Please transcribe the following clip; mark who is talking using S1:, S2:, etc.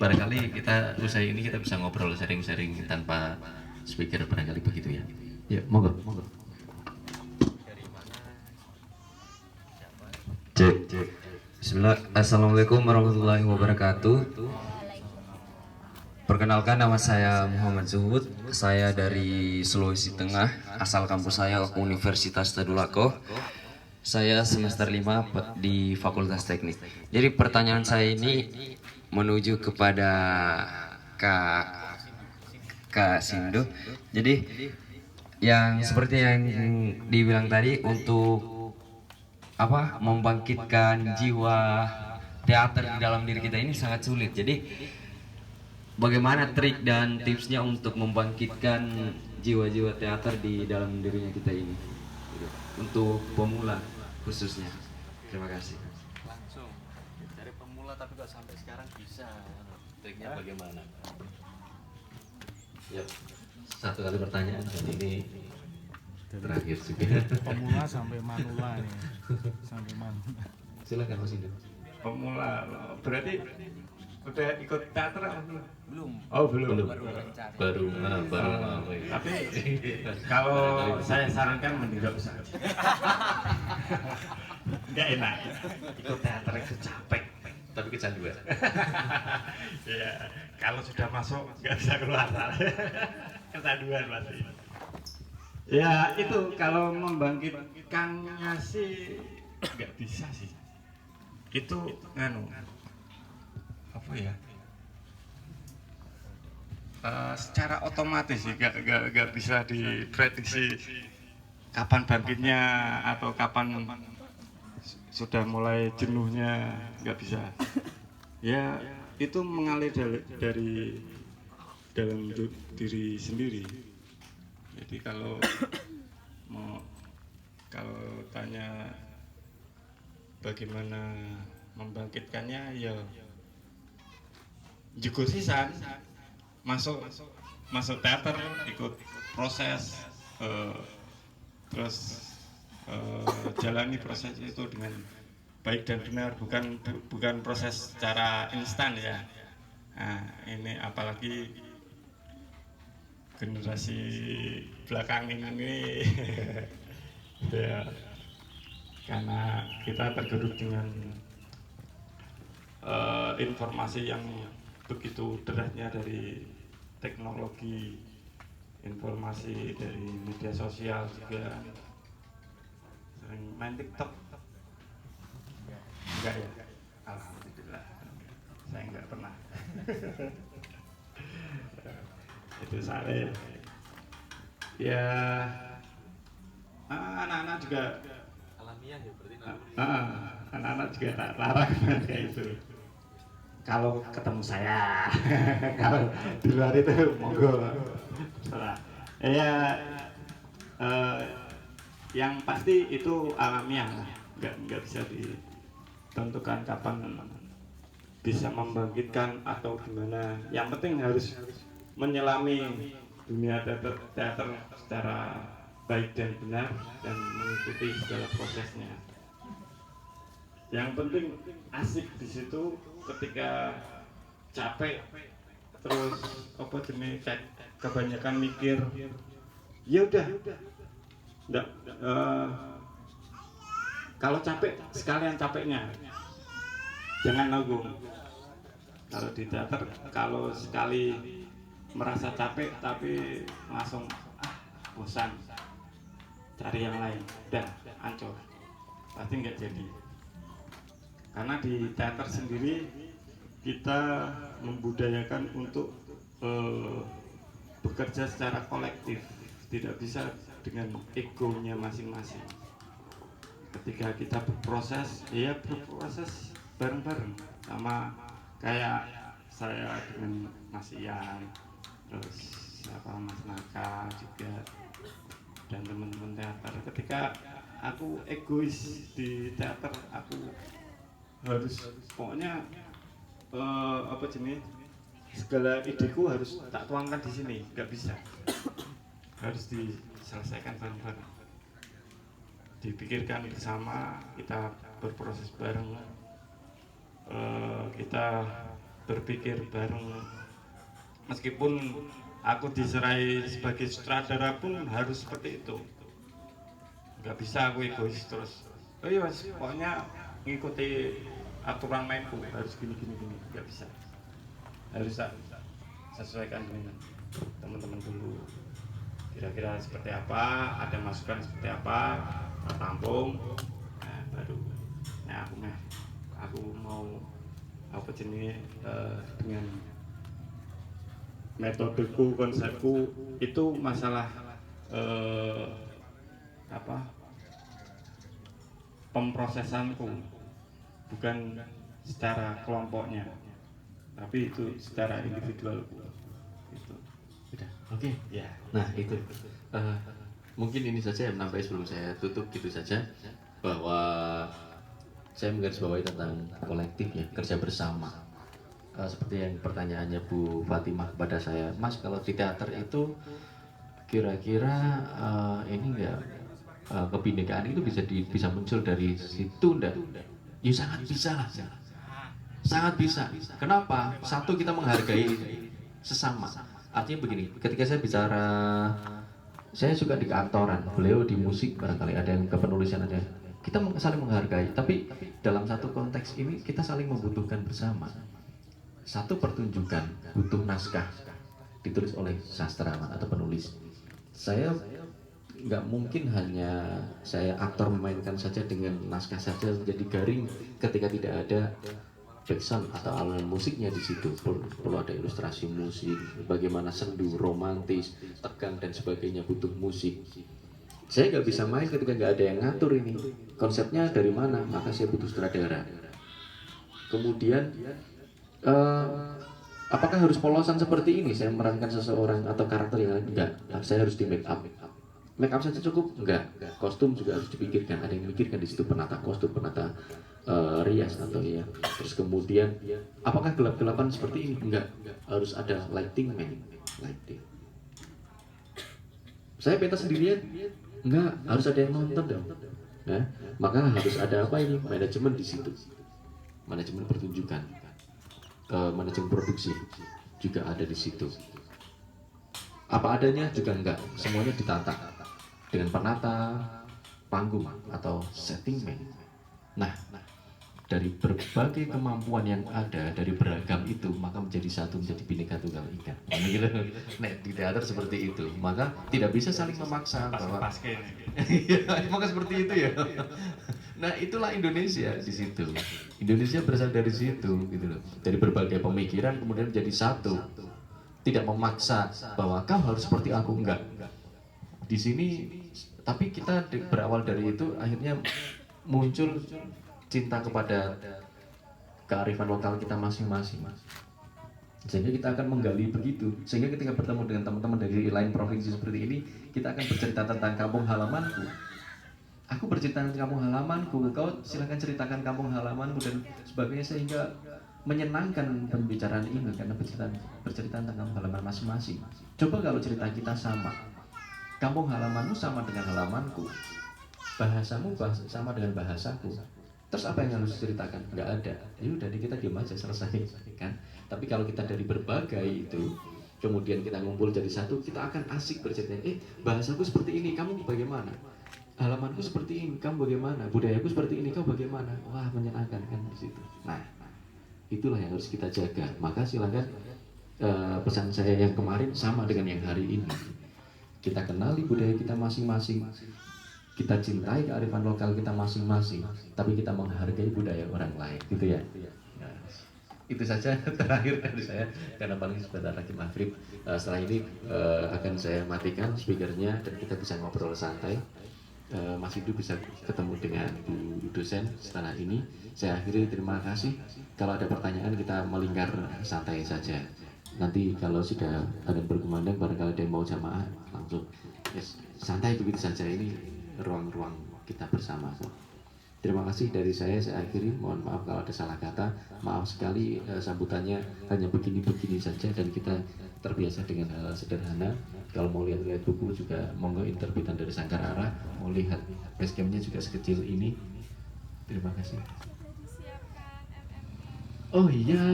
S1: barangkali kita usai ini kita bisa ngobrol sharing-sharing tanpa speaker barangkali begitu ya. Ya, monggo. Cek, cek. Bismillah. Assalamualaikum warahmatullahi wabarakatuh. Perkenalkan, nama saya Muhammad Zuhud. Saya dari Sulawesi Tengah. Asal kampus saya Universitas Tadulako. Saya semester 5 di Fakultas Teknik. Jadi pertanyaan saya ini menuju kepada Kak Sindu. Jadi yang seperti yang dibilang tadi, untuk membangkitkan jiwa teater di dalam diri kita ini sangat sulit. Jadi bagaimana trik dan tipsnya untuk membangkitkan jiwa-jiwa teater di dalam dirinya kita ini, untuk pemula khususnya. Terima kasih.
S2: Langsung dari pemula tapi kok sampai sekarang bisa, triknya bagaimana?
S1: Ya, satu kali pertanyaan dan ini terakhir juga.
S3: Pemula sampai manula nih, sampai manula.
S1: Silakan Mas Indu.
S4: Pemula, berarti udah ikut teater apa belum?
S2: Belum.
S4: Oh belum.
S1: Baru.
S4: Tapi kalau saya sarankan mending nggak usah. Nggak enak. Ikut teater itu capek.
S1: Tapi kecanduan.
S4: Ya, kalau sudah masuk nggak bisa keluar. Kecanduan pasti. Ya itu kalau membangkitkannya sih nggak bisa sih. Itu apa ya? Secara otomatis sih gak bisa diprediksi kapan bangkitnya atau kapan sudah mulai jenuhnya, nggak bisa. Ya itu mengalir dari dalam diri sendiri. Jadi kalau tanya bagaimana membangkitkannya, ya juga sisan masuk teater, ikut proses, terus jalani proses itu dengan baik dan benar, bukan proses secara instan ya. Nah, ini apalagi generasi belakang ini ya, karena kita tergerus dengan informasi yang begitu derasnya dari teknologi, informasi dari media sosial, juga sering main TikTok. Enggak ya? Alhamdulillah, saya enggak pernah. Itu saya ya, anak-anak juga
S2: Alamiah ya berarti.
S4: anak-anak juga tak larang kayak itu. Kalau ketemu saya, kalau di luar itu monggo. Ya, yang pasti itu alamiah, nggak bisa ditentukan kapan bisa membangkitkan atau gimana. Yang penting harus menyelami dunia teater secara baik dan benar dan mengikuti segala prosesnya. Yang penting asik di situ. Ketika capek terus kebanyakan mikir, ya udah, enggak, kalau capek sekalian capeknya, jangan nanggung. Kalau di teater, kalau sekali merasa capek tapi langsung bosan, cari yang lain, udah hancur, pasti nggak jadi. Karena di teater sendiri kita membudayakan untuk bekerja secara kolektif, tidak bisa dengan egonya masing-masing. Ketika kita berproses, ya berproses bareng-bareng, sama kayak saya dengan Mas Ian, terus Mas Naka juga, dan teman-teman teater. Ketika aku egois di teater, aku harus pokoknya segala ideku harus tak tuangkan di sini, nggak bisa, harus diselesaikan bareng-bareng, dipikirkan bersama, kita berproses bareng, kita berpikir bareng. Meskipun aku diserai sebagai sutradara pun harus seperti itu. Nggak bisa aku egois terus. Oh iya mas, pokoknya ngikuti aturan mainku harus gini, nggak bisa. Harus sesuaikan dengan teman-teman dulu. Kira-kira seperti apa, ada masukan seperti apa, tampung, nah baru. Nah aku mau apa jenis dengan metodeku, konsepku itu masalah pemprosesanku, bukan secara kelompoknya, tapi itu secara individualku. Itu.
S2: Udah, oke.
S4: Ya.
S2: Nah itu mungkin ini saja yang menambah sebelum saya tutup gitu saja, bahwa saya menggarisbawahi tentang kolektif ya, kerja bersama. Seperti yang pertanyaannya Bu Fatimah kepada saya, Mas kalau di teater itu kira-kira ini enggak kebinekaan itu bisa muncul dari situ enggak? Ya sangat bisa lah, sangat bisa. Kenapa? Satu, kita menghargai sesama. Artinya begini, ketika saya bicara, saya suka di keaktoran, beliau di musik barangkali ada yang kepenulisan, ada kita saling menghargai. Tapi dalam satu konteks ini kita saling membutuhkan bersama. Satu, pertunjukan butuh naskah ditulis oleh sastrawan atau penulis. Saya nggak mungkin hanya saya aktor memainkan saja dengan naskah saja jadi garing ketika tidak ada backsound atau alunan musiknya di situ. Perlu ada ilustrasi musik, bagaimana sendu, romantis, tegang dan sebagainya, butuh musik. Saya nggak bisa main ketika nggak ada yang ngatur ini. Konsepnya dari mana? Maka saya butuh sutradara. Kemudian apakah harus polosan seperti ini? Saya memerankan seseorang atau karakter yang lain? Enggak. Saya harus di make up. Make up saja cukup? Enggak. Kostum juga harus dipikirkan. Ada yang memikirkan di situ, penata kostum, penata rias atau ya. Terus kemudian apakah gelap-gelapan seperti ini? Enggak. Harus ada lighting man. Lighting. Saya pentas sendirian? Enggak. Harus ada yang nonton dong. Nah, maka harus ada apa ini? Manajemen di situ. Manajemen pertunjukan. Manajemen produksi juga ada di situ. Apa adanya juga enggak. Semuanya ditata dengan penata panggung atau setting man. Nah, dari berbagai kemampuan yang ada, dari beragam itu, maka menjadi satu, menjadi Bhinneka Tunggal Ika. Nah, di teater seperti itu, maka tidak bisa saling memaksa bahwa maka seperti itu ya. Nah, itulah Indonesia di situ. Indonesia berasal dari situ, gitu loh. Dari berbagai pemikiran kemudian menjadi satu. Tidak memaksa bahwa kau harus seperti aku, enggak. Di sini, tapi kita berawal dari itu akhirnya muncul cinta kepada kearifan lokal kita masing-masing, sehingga kita akan menggali begitu, sehingga ketika bertemu dengan teman-teman dari lain provinsi seperti ini, kita akan bercerita tentang kampung halamanku. Aku bercerita tentang kampung halamanku, kau silakan ceritakan kampung halamanmu dan sebagainya, sehingga menyenangkan pembicaraan ini karena bercerita tentang kampung halaman masing-masing. Coba kalau cerita kita sama, kampung halamanmu sama dengan halamanku, bahasamu sama dengan bahasaku. Terus apa yang harus diceritakan? Nggak ada. Ya udah, kita diam aja, selesai kan. Tapi kalau kita dari berbagai itu, kemudian kita ngumpul jadi satu, kita akan asik bercerita. Bahasaku seperti ini, kamu bagaimana? Halamanku seperti ini, kamu bagaimana? Budayaku seperti ini, kamu bagaimana? Wah, menyenangkan kan di situ. Nah, itulah yang harus kita jaga. Maka silakan pesan saya yang kemarin sama dengan yang hari ini. Kita kenali budaya kita masing-masing. Kita cintai kearifan lokal kita masing-masing, tapi kita menghargai budaya orang lain, gitu ya. Nah, itu saja terakhir dari saya, karena paling sebentar lagi maghrib. Setelah ini akan saya matikan speakernya dan kita bisa ngobrol santai. Mas Idu bisa ketemu dengan Bu dosen setelah ini. Saya akhiri, terima kasih. Kalau ada pertanyaan kita melingkar santai saja. Nanti kalau sudah ada berkumandang, barangkali ada yang mau jamaah langsung. Yes, santai begitu saja, ini ruang-ruang kita bersama. Terima kasih dari saya akhiri. Mohon maaf kalau ada salah kata. Maaf sekali sambutannya hanya begini-begini saja dan kita terbiasa dengan hal sederhana. Kalau mau lihat-lihat buku juga monggo, interbitan dari Sangkarara. Mau lihat basecampnya juga sekecil ini. Terima kasih. Oh iya.